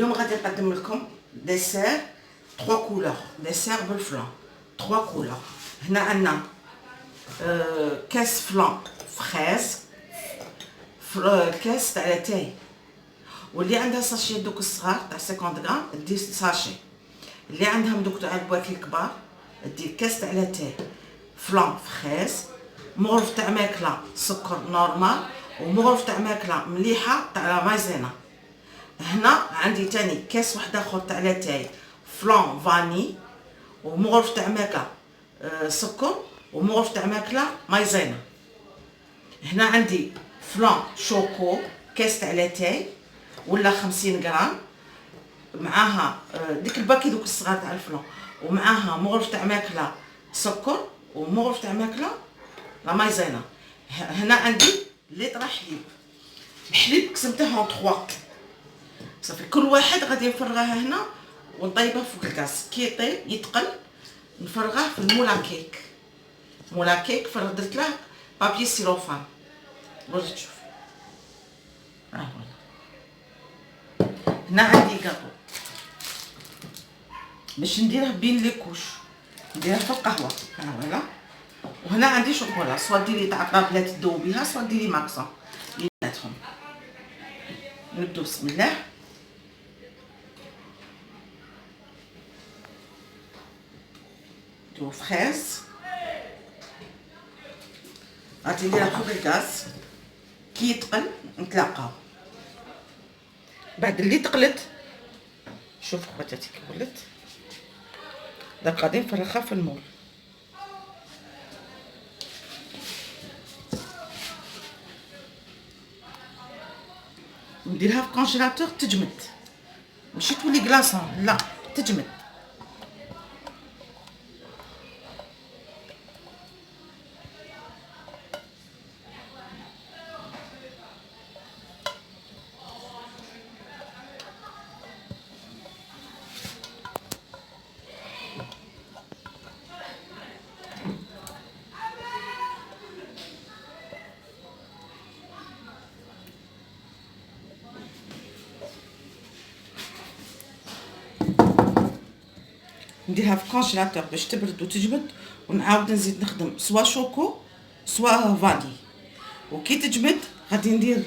اليوم غادي نقدم لكم ديسير 3 كولور، ديسير بالفلان 3 كولور. هنا عندنا كاس فلان فريز، كاس تاع لاتاي، واللي عندها ساشي دوك الصغار تاع 50 غرام دير ساشي، اللي عندهم دوك تاع البواكي الكبار دير كاس تاع لاتاي فلان فريز، مغرف تاع ماكله سكر نورمال، ومغرف تاع ماكله مليحه تاع مايزينا. هنا عندي تاني كاس واحد اخر تاع لاتاي فلان فاني، ومغرف تاع ماكله سكر، ومغرف تاع ماكله مايزينا. هنا عندي فلان شوكو كاس تاع لاتاي ولا 50 غرام، معاها ديك الباكي دوك الصغار تاع الفلان، ومعاها مغرف تاع ماكله سكر، ومغرف تاع ماكله لا مايزينا. هنا عندي لتر حليب، الحليب قسمته 3 صافي. كل واحد غادي نفرغاه هنا ونطيبه فوق الكاس. كي يطيب يتقل نفرغاه في المولا كيك. مولا كيك درت له بابي سيلوفان باش تشوف. ها هو هنا عندي كاطو باش نديره بين لي كوش، نديره في القهوه. ها هو. وهنا عندي شوكولا، سوا ديري تاع طابله تذوبيها، سوا ديري ماكسا بيناتهم. نبدو بسم الله. نديرو فريز، غادي نديرها فوق الغاز. كي يتقل نتلاقاو. بعد اللي تقلت، شوف خواتاتي كي ولات دابا غادي نفرغها في المول. نديرها في كونجيلاتور تجمد، ماشي تولي كلاصون، لا تجمد. نديرها في كونجيلاتور باش تبرد وتجمد، ونعاود نزيد نخدم سوا شوكو سوا فاني. وكي تجمد غادي ندير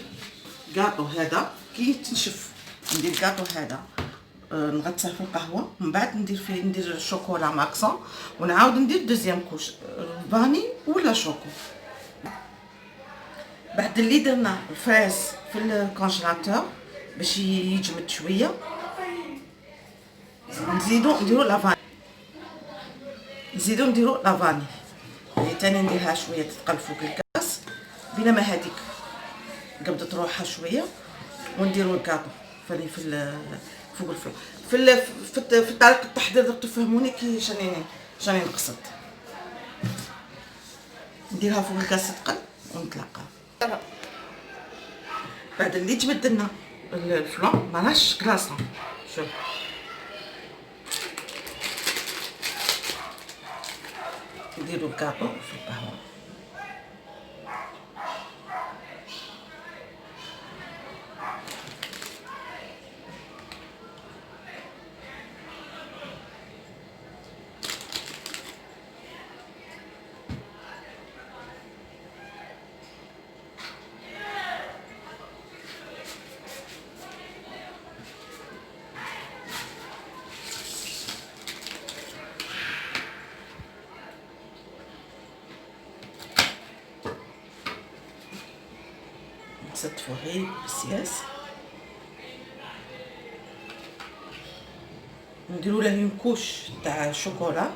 كاطو هذا. كي تنشف ندير كاطو هذا نغطسه في القهوه، من بعد ندير شوكولا ماكسون، ونعاود ندير دوزيام كوش فاني ولا شوكو. بعد اللي درنا الفريز في الكونجيلاتور باش يجمد شويه، نديرو لافاني، نديرو لافاني اللي تاني نديرها شويه تتقل فوق الكاس بينما هذيك قبضت روحها شويه. ونديرو الكاطو فاني فوق الفرن. في طريقه التحضير تفهموني كي شاني نقصد. نديرها فوق الكاس تتقل ونتلاقاو. بعد اللي جبد لنا الفلان ماراش كلاصون. شوف نديرو الكاطو في القهوه. cette forêt précieuse. نديرو له اون كوش تاع شوكولا.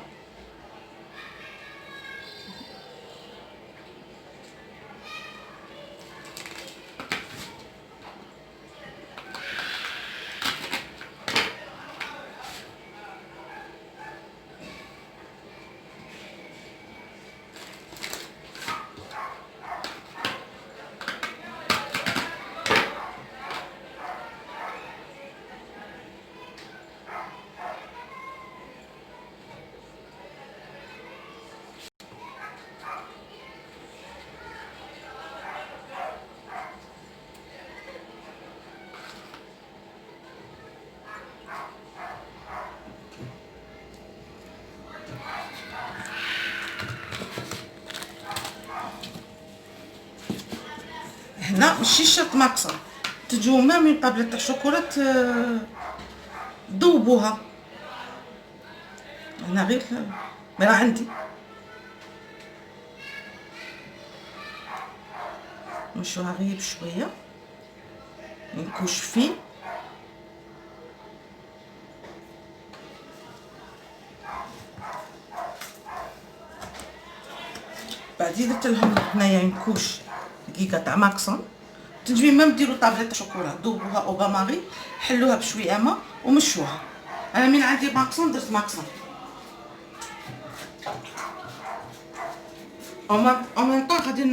لا ماشي شرط ماكسون، تجيو ميم اون طابله تاع شوكولا تذوبوها. انا غير ما راه عندي نمشوها غير بشويه نكوش فيه. بعدين درت لهم هنايا نكوش دقيقه تاع ماكسون. تنجمي ميم ديروا طابله تاع شوكولا ذوبوها او باماري، حلوها بشويه ما ومشوها. انا من عندي ماكسون درت ماكسون. او ميم طون غادي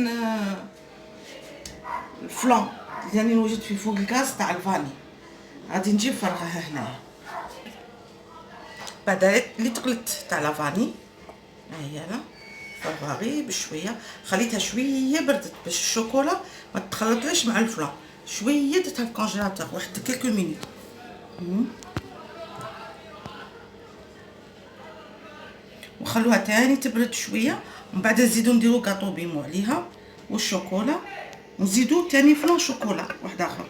الفلان اللي نوجد فيه فوق الغاز تاع الفاني غادي نجي نفرغها هنايا. بعد اللي تقلت تاع لافاني هي لا فرغها غير بشويه، خليتها شويه بردت باش الشوكولا ما تخلطليش مع الفلان. شويه درتها في الكونجيلاتور واحد كيلكو مينوت. وخلوها تاني تبرد شويه، ومن بعد نزيدو نديرو كاطو بيمو عليها والشوكولا، ونزيدو تاني فلان شوكولا واحد اخر.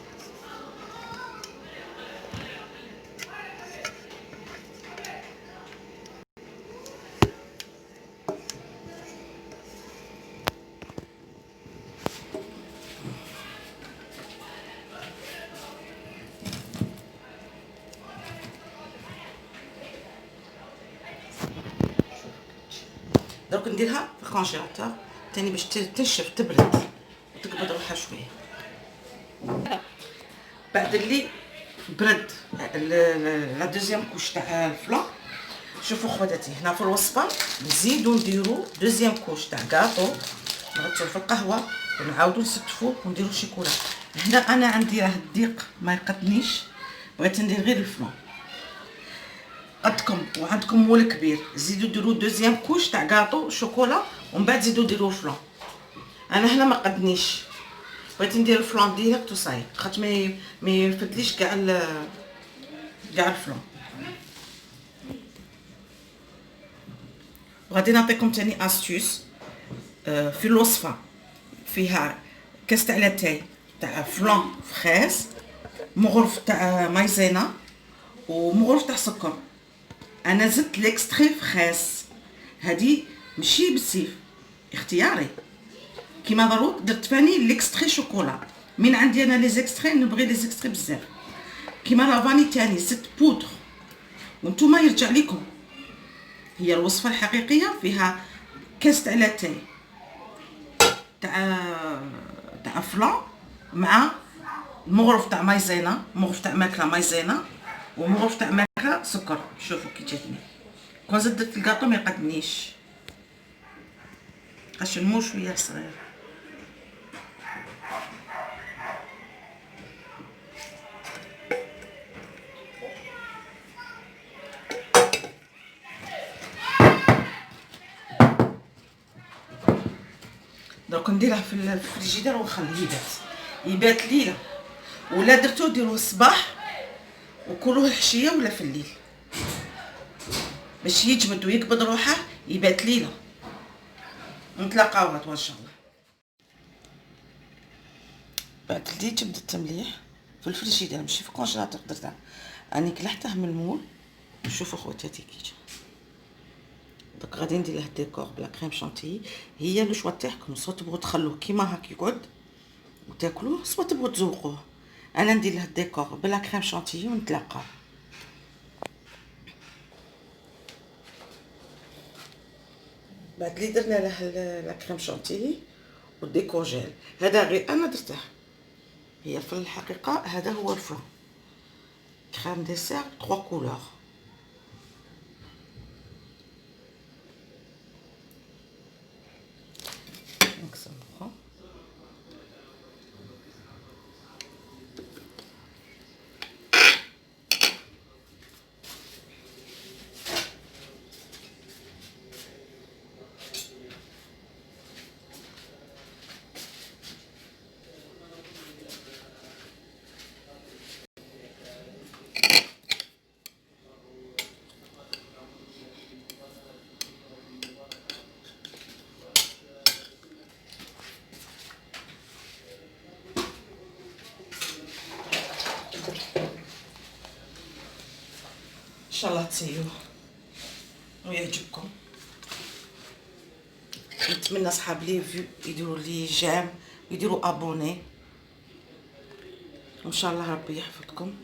درك نديرها في الكونجيلاتور تاني باش تنشف تبرد وتقبض روحها شويه. بعد اللي برد لا دوزيام كوش تاع الفلان، شوفوا خواتاتي هنا في الوصفه نزيدو نديرو دوزيام كوش تاع كاطو نغطيوه في القهوه ونعاودو نستفوه ونديرو شيكولا. هنا انا عندي راه الدقيق ما يقدنيش، بغيت ندير غير الفلان. قدكم وعندكم مول كبير زيدو ديرو دوزيام كوش تاع كاطو شوكولا ومن بعد زيدو ديرو الفلان. انا هنا ما قدنيش، بغيت ندير الفلان ديريكت وصاي خاطر ما يفدليش كاع الفلان. وغادي نعطيكم تاني استيوس في الوصفه فيها كاس تاع لاتاي تاع فلان فريز، مغرف تاع مايزينا ومغرف تاع سكر. انا زدت ليكستري فريز، هادي ماشي بالسيف اختياري كيما دروك. درت فاني ليكستري شوكولا، من عندي انا لي زيكستري نبغي لي زيكستري بزاف. كيما لافاني تاني زدت بودر، وانتوما يرجع لكم. هي الوصفه الحقيقيه فيها كاس تاع لاتاي تاع فلان مع مغرف تاع مايزينا، مغرف تاع ماكله مايزينا ومغرف تاع ماكله سكر. شوفوا كي جاتني كون زدت الكاطو ما يقدنيش باش نمو شويه صغير. دروك نديرها في الفريجيدير ونخليه يبات ليله، ولا درتو ديروه الصباح وكلوه الحشيه ولا في الليل باش يجمد ويقبض روحه يبات ليله. نتلاقاو غدوه ان شاء الله. بعد اللي جبدت مليح في الفريجيدير ماشي في الكونجيلاتور، درتها اني كلحته من المول. شوفوا خواتاتي كي جا. دونك غادي ندير له الديكور بلا كريم شانتيي. هي لو شوا تاعكم، سوا تبغوا تخلوه كيما هاك يقعد وتاكلوه، سوا تبغوا تزوقوه. انا ندير له الديكور بلا كريم شانتيي ونتلاقاو. بعد اللي درنا له لا كريم شانتيي والديكور جيل، هذا غير انا درته. هي في الحقيقه هذا هو الفلان كريم ديسير 3 كولور. شاء الله تسيوه ويعجبكم. نتمنى صحاب لي فيو يديروا لي جيم ويديروا ابوني، وان شاء الله ربي يحفظكم.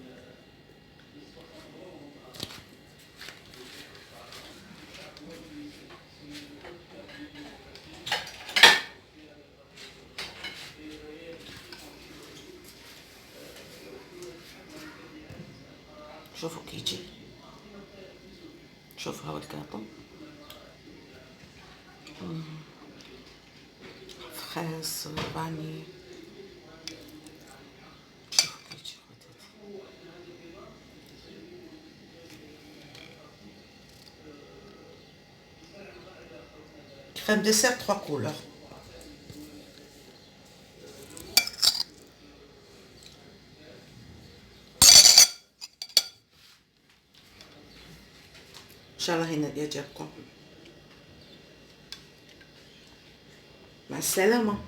شوفوا كيجي، شوفوا هاو الكاطو فخاس فاني. شوفوا كيجي crème dessert 3 couleurs. ان شاء الله يعجبكم. مع السلامه.